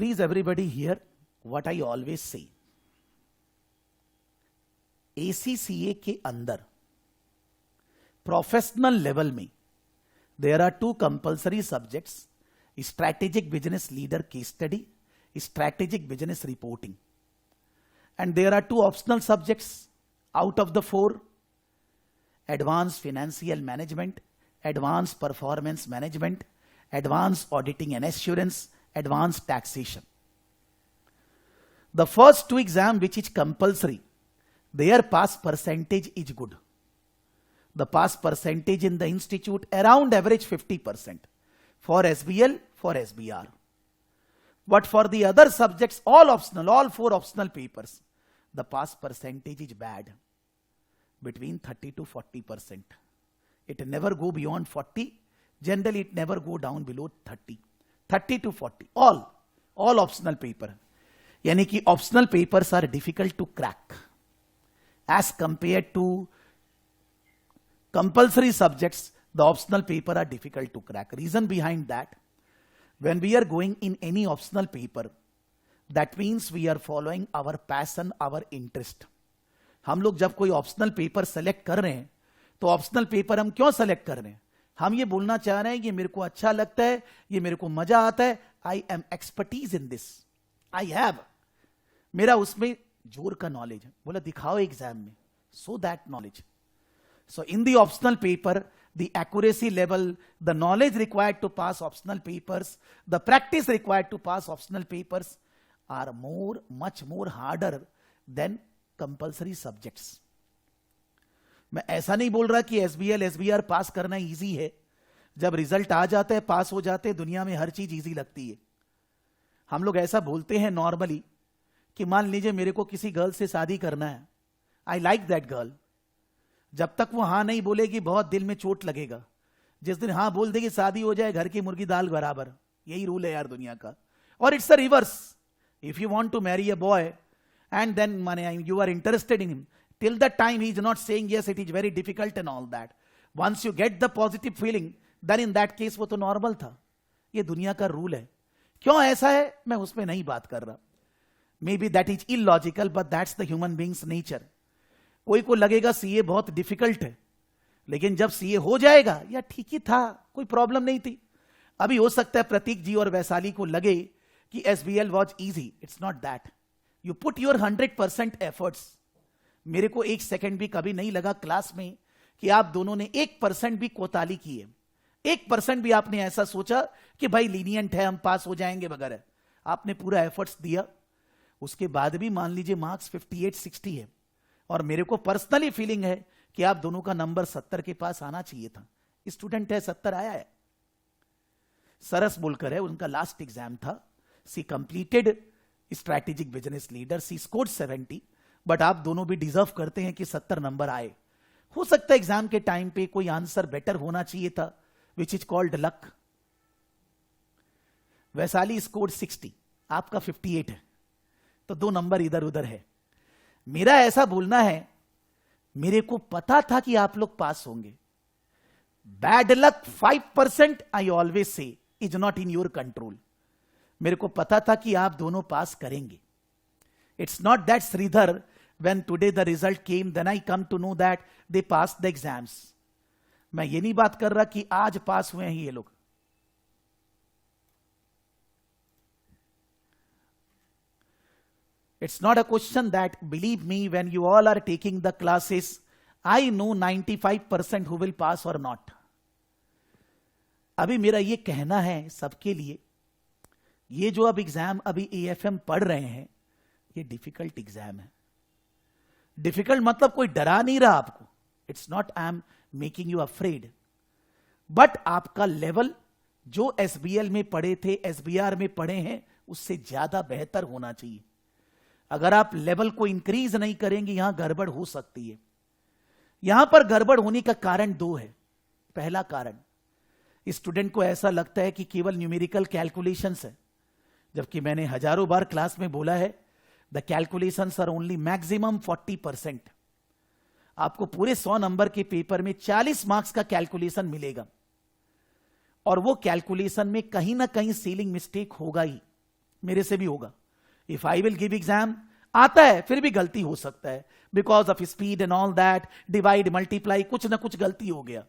Please everybody hear what I always say. ACCA के अंदर professional level में there are two compulsory subjects: strategic business leader case study, strategic business reporting. And there are two optional subjects out of the four: advanced financial management, advanced performance management, advanced auditing and assurance, advanced taxation. The first two exam which is compulsory, their pass percentage is good. The pass percentage in the institute around average 50% for SBL, for SBR. But for the other subjects, all optional, all four optional papers, the pass percentage is bad, between 30 to 40%. It never go beyond 40. Generally, it never go down below 30. 30 to 40. All optional paper. यानी कि optional papers are difficult to crack as compared to compulsory subjects. The optional paper are difficult to crack. Reason behind that, when we are going in any optional paper, that means we are following our passion, our interest. हम लोग जब कोई optional paper select कर रहे हैं तो optional paper हम क्यों सेलेक्ट कर रहे हैं? हम ये बोलना चाह रहे हैं ये मेरे को अच्छा लगता है, ये मेरे को मजा आता है, I am expertise in this, I have, मेरा उसमें जोर का नॉलेज है. बोला दिखाओ एग्जाम में, so that knowledge. So in the optional paper, the accuracy level, the knowledge required to pass optional papers, the practice required to pass optional papers are much more harder than compulsory subjects. मैं ऐसा नहीं बोल रहा कि SBL, SBR पास करना easy है. जब result आ जाता है, पास हो जाते हैं, दुनिया में हर चीज इजी लगती है. हम लोग ऐसा बोलते हैं नॉर्मली कि मान लीजिए मेरे को किसी गर्ल से शादी करना है, आई लाइक दैट गर्ल. जब तक वो हां नहीं बोलेगी बहुत दिल में चोट लगेगा. जिस दिन हां बोल देगी शादी हो जाए, घर की मुर्गी दाल बराबर. यही रूल है यार दुनिया का. और it's a reverse. If you want to marry a boy and then you are interested in him, till that time he is not saying yes, it is very difficult and all that. Once you get the positive feeling, then in that case वो तो normal था. ये दुनिया का rule है. क्यों ऐसा है मैं उसमें नहीं बात कर रहा. May be that is illogical, but that's the human beings nature. कोई को लगेगा सीए बहुत डिफिकल्ट है, लेकिन जब सीए हो जाएगा या ठीक ही था, कोई प्रॉब्लम नहीं थी. अभी हो सकता है प्रतीक जी और वैशाली को लगे कि SBL was easy. It's not that. You put your 100% efforts. मेरे को एक सेकंड भी कभी नहीं लगा क्लास में कि आप दोनों ने 1% भी कोताही की है. 1% भी आपने ऐसा सोचा कि भाई लीनियंट है, हम पास हो जाएंगे वगैरह. आपने पूरा एफर्ट्स दिया. उसके बाद भी मान लीजिए मार्क्स 58-60 है, और मेरे को पर्सनली फीलिंग है कि आप दोनों का नंबर 70 के पास आना चाहिए था. स्टूडेंट है 70 आया है. सरस बोलकर है, उनका लास्ट एग्जाम था. She completed strategic business leader, she scored 70. But आप दोनों भी डिजर्व करते हैं कि 70 नंबर आए. हो सकता है एग्जाम के टाइम पे कोई आंसर बेटर होना चाहिए था, which is called luck. Vaishali scored 60, आपका 58 है, तो 2 नंबर इधर उधर है. मेरा ऐसा बोलना है, मेरे को पता था कि आप लोग पास होंगे. Bad luck 5%, I always say, is not in your control. मेरे को पता था कि आप दोनों पास करेंगे. It's not that Sridhar, when today the result came, then I come to know that they pass the exams. मैं ये नहीं बात कर रहा कि आज पास हुए हैं ये लोग. It's not a question that, believe me, when you all are taking the classes, I know 95% who will pass or not. अभी मेरा ये कहना है सबके लिए, ये जो अब एग्जाम अभी एएफएम पढ़ रहे हैं, ये डिफिकल्ट एग्जाम है. डिफिकल्ट मतलब कोई डरा नहीं रहा आपको. It's not I am making you afraid, but आपका लेवल जो एसबीएल में पढ़े थे, एसबीआर में पढ़े हैं, उससे ज्यादा बेहतर होना चाहिए. अगर आप लेवल को इंक्रीज नहीं करेंगे, यहां गड़बड़ हो सकती है. यहां पर गड़बड़ होने का कारण 2 है. पहला कारण, स्टूडेंट को ऐसा लगता है कि केवल न्यूमेरिकल कैलकुलेशंस है, जबकि मैंने हजारों बार क्लास में बोला है, the calculations are only maximum 40%. आपको पूरे 100 नंबर के पेपर में 40 मार्क्स का कैलकुलेशन मिलेगा, और वो कैलकुलेशन में कहीं ना कहीं सीलिंग मिस्टेक होगा ही. मेरे से भी होगा. If I will give exam, आता है फिर भी गलती हो सकता है, because of speed and all that, divide multiply, कुछ ना कुछ गलती हो गया.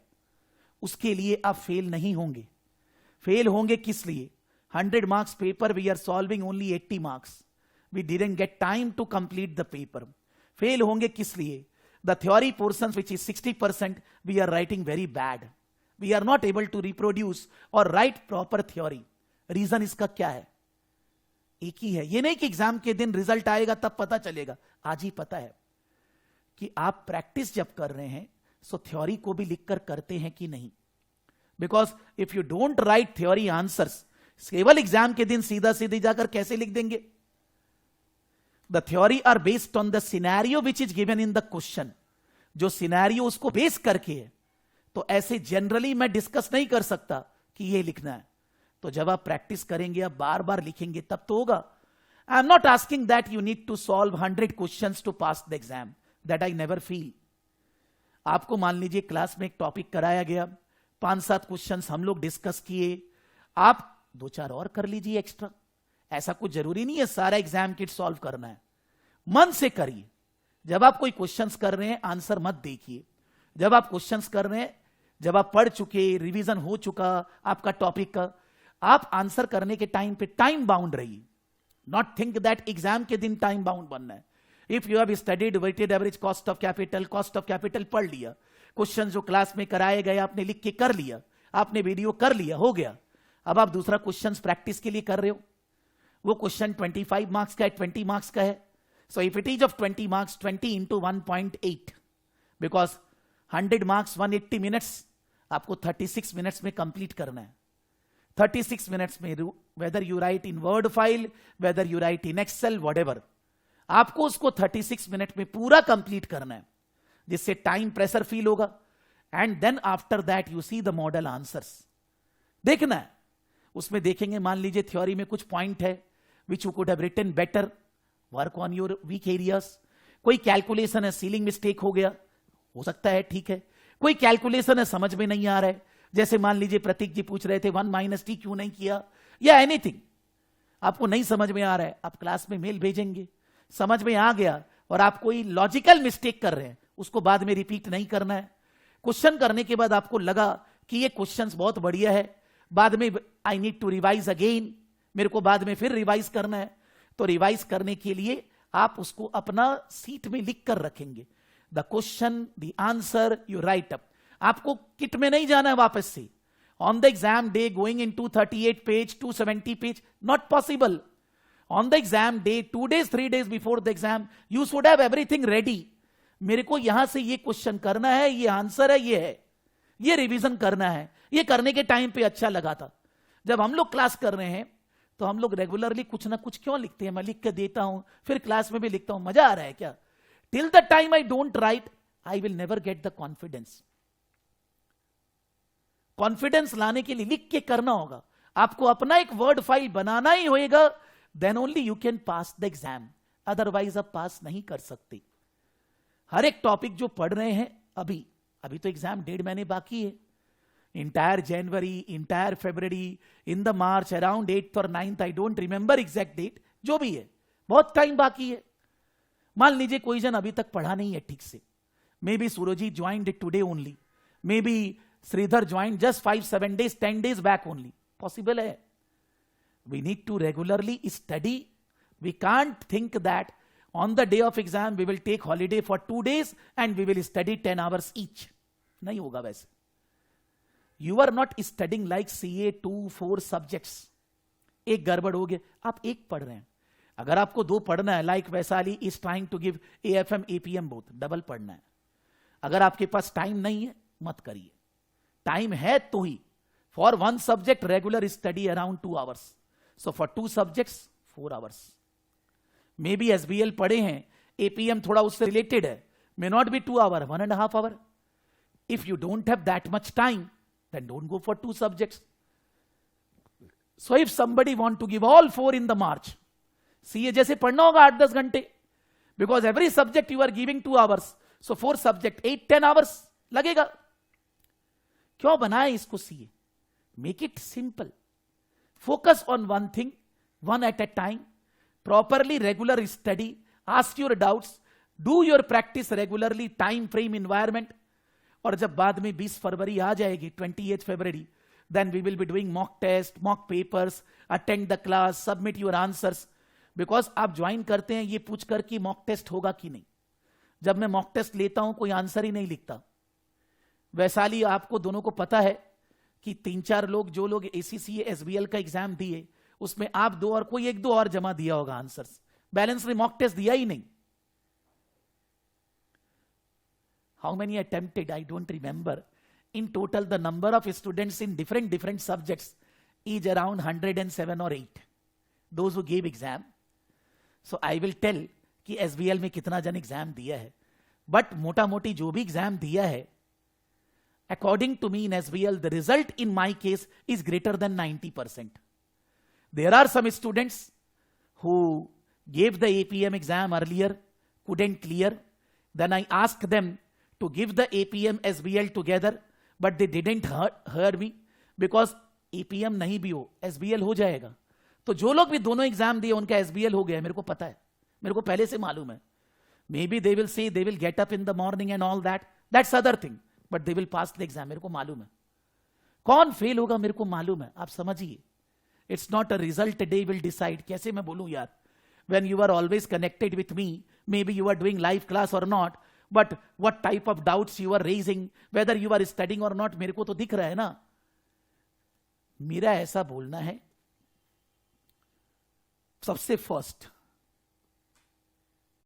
उसके लिए आप फेल नहीं होंगे. फेल होंगे किस लिए? 100 marks paper, we are solving only 80 marks. We didn't get time to complete the paper. Fail होंगे किस लिए? The theory portion which is 60%, we are writing very bad. We are not able to reproduce और write proper theory. Reason इसका क्या है? एक ही है. ये नहीं कि एग्जाम के दिन रिजल्ट आएगा तब पता चलेगा. आज ही पता है कि आप प्रैक्टिस जब कर रहे हैं सो थ्योरी को भी लिखकर करते हैं कि नहीं. Because if you don't write theory answers, केवल एग्जाम के दिन सीधा सीधे जाकर कैसे लिख देंगे? The theory are based on the scenario which is given in the question. जो सिनेरियो उसको बेस करके है, तो ऐसे जनरली मैं डिस्कस नहीं कर सकता कि ये लिखना है. तो जब आप प्रैक्टिस करेंगे, आप बार बार लिखेंगे, तब तो होगा. I am not asking that you need to solve 100 questions to pass the exam. That I never feel. आपको मान लीजिए क्लास में एक टॉपिक कराया गया, 5-7 क्वेश्चंस हम लोग डिस्कस किए, आप 2-4 और कर लीजिए एक्स्ट्रा. ऐसा कुछ जरूरी नहीं है सारा एग्जाम किट सॉल्व करना है. मन से करिए. जब आप कोई क्वेश्चंस कर रहे हैं, आंसर मत देखिए. जब आप क्वेश्चंस कर रहे हैं, जब आप पढ़ चुके, रिवीजन हो चुका आपका टॉपिक का, आप आंसर करने के टाइम पे टाइम बाउंड रहिए. नॉट थिंक दैट एग्जाम के दिन टाइम बाउंड बनना है. If you have studied weighted average cost of capital पढ़ लिया, क्वेश्चन जो क्लास में कराए गए आपने लिख के कर लिया, आपने वीडियो कर लिया, हो गया. अब आप दूसरा क्वेश्चन प्रैक्टिस के लिए कर रहे हो. वो क्वेश्चन 25 मार्क्स का है, 20 मार्क्स का है. So if it is of 20 marks, 20 into 1.8, because 100 marks 180 minutes, आपको 36 मिनट्स में कंप्लीट करना है. 36 मिनट्स में, whether you write in Word file, whether you write in Excel, whatever, आपको उसको 36 मिनट में पूरा कंप्लीट करना है, जिससे टाइम प्रेशर फील होगा. And then after that you see the model answers. देखना है, उसमें देखेंगे, मान लीजिए थ्योरी में कुछ पॉइंट है which you could have written better, work on your weak areas. कोई कैलकुलेशन है, सीलिंग मिस्टेक हो गया, हो सकता है, ठीक है. कोई कैलकुलेशन है समझ में नहीं आ रहा है, जैसे मान लीजिए प्रतीक जी पूछ रहे थे 1 - t क्यों नहीं किया, या एनीथिंग आपको नहीं समझ में आ रहा है, आप क्लास में मेल भेजेंगे, समझ में आ गया, और आप कोई लॉजिकल मिस्टेक कर रहे हैं, उसको बाद में रिपीट नहीं करना है. क्वेश्चन करने के बाद आपको लगा कि ये क्वेश्चन बहुत बढ़िया है, बाद में I need to revise again, मेरे को बाद में फिर रिवाइज करना है, तो रिवाइज करने के लिए आप उसको अपना सीट में लिख कर रखेंगे. The question, the answer you right up. आपको किट में नहीं जाना है वापस से. On the exam day going in 238 page, 270 page, not possible. On the exam day, 2 days 3 days before the exam, you should have everything ready. मेरे को यहां से ये क्वेश्चन करना है, ये आंसर है, ये है, ये रिवीजन करना है. ये करने के टाइम पे अच्छा लगा था. जब हम लोग क्लास कर रहे हैं तो हम लोग रेगुलरली कुछ ना कुछ क्यों लिखते हैं? मैं लिख के देता हूं, फिर क्लास में भी लिखता हूं, मजा आ रहा है क्या? Till the time I don't write, I will never get the confidence. Confidence लाने के लिए लिख के करना होगा. आपको अपना एक वर्ड फाइल बनाना ही होगा, then only you can pass the exam. Otherwise आप पास नहीं कर सकते. हर एक टॉपिक जो पढ़ रहे हैं अभी तो एग्जाम 1.5 महीने बाकी है. Entire January, entire February, in the March, around 8th or 9th, I don't remember exact date, जो भी है, बहुत टाइम बाकी है. मान लीजिए कोई जन अभी तक पढ़ा नहीं है ठीक से, maybe Surajji joined it today only, maybe Shridhar joined just 5-7 days, 10 days back only, possible है. We need to regularly study. We can't think that on the day of exam we will take holiday for 2 days and we will study 10 hours each. नहीं होगा वैसे. You are not studying like CA 2-4 subjects. एक गड़बड़ हो गया, आप एक पढ़ रहे हैं. अगर आपको 2 पढ़ना है, like Vaishali is trying to give AFM APM both, double पढ़ना है. अगर आपके पास टाइम नहीं है, मत करिए. टाइम है तो ही. For 1 subject regular study around 2 hours. So for 2 subjects 4 hours. May be SBL पढ़े हैं, APM थोड़ा उससे रिलेटेड है, may not be 2 hours, 1.5 hours. If you don't have that much time, then don't go for 2 subjects. So if somebody want to give all 4 in the March, CA जैसे पढ़ना होगा 8-10 घंटे, because every subject you are giving 2 hours, so 4 subject 8-10 hours लगेगा. क्यों बनाए इसको CA? Make it simple. Focus on one thing, one at a time, properly regular study, ask your doubts, do your practice regularly, time frame, environment. और जब बाद में 20 फरवरी आ जाएगी, 28 फरवरी, then we will be doing mock test, mock papers, attend the class, submit your answers. Because आप join करते हैं ये पूछ कर कि मॉक टेस्ट होगा कि नहीं. जब मैं मॉक टेस्ट लेता हूं कोई आंसर ही नहीं लिखता. वैशाली आपको दोनों को पता है कि 3-4 लोग, जो लोग ACCA SBL का एग्जाम दिए, उसमें आप 2 और कोई 1-2 और जमा दिया होगा आंसर्स. बैलेंस ने मॉक टेस्ट दिया ही नहीं. How many attempted? I don't remember. In total, the number of students in different subjects is around 107 or 8. Those who gave exam. So I will tell कि SBL में कितना जन exam दिया है. But मोटा मोटी जो भी एग्जाम दिया है, according to me in SBL, the result in my case is greater than 90%. There are some students who gave the APM exam earlier, couldn't clear. Then I asked them to give the APM SBL together, but they didn't hear me because APM नहीं भी हो, SBL हो जाएगा. तो जो लोग भी दोनों एग्जाम दिए उनका SBL हो गया, मेरे को पता है, मेरे को पहले से मालूम है. Maybe they will say they will get up in the morning and all that. That's other thing. But they will pass the exam. मेरे को मालूम है. कौन फेल होगा मेरे को मालूम है. आप समझिए. It's not a result they will decide. कैसे मैं बोलूं यार? When you are always connected with me, maybe you are doing live class or not, but what type of doubts you are raising, whether you are studying or not, मेरे को तो दिख रहा है ना. मेरा ऐसा बोलना है, सबसे फर्स्ट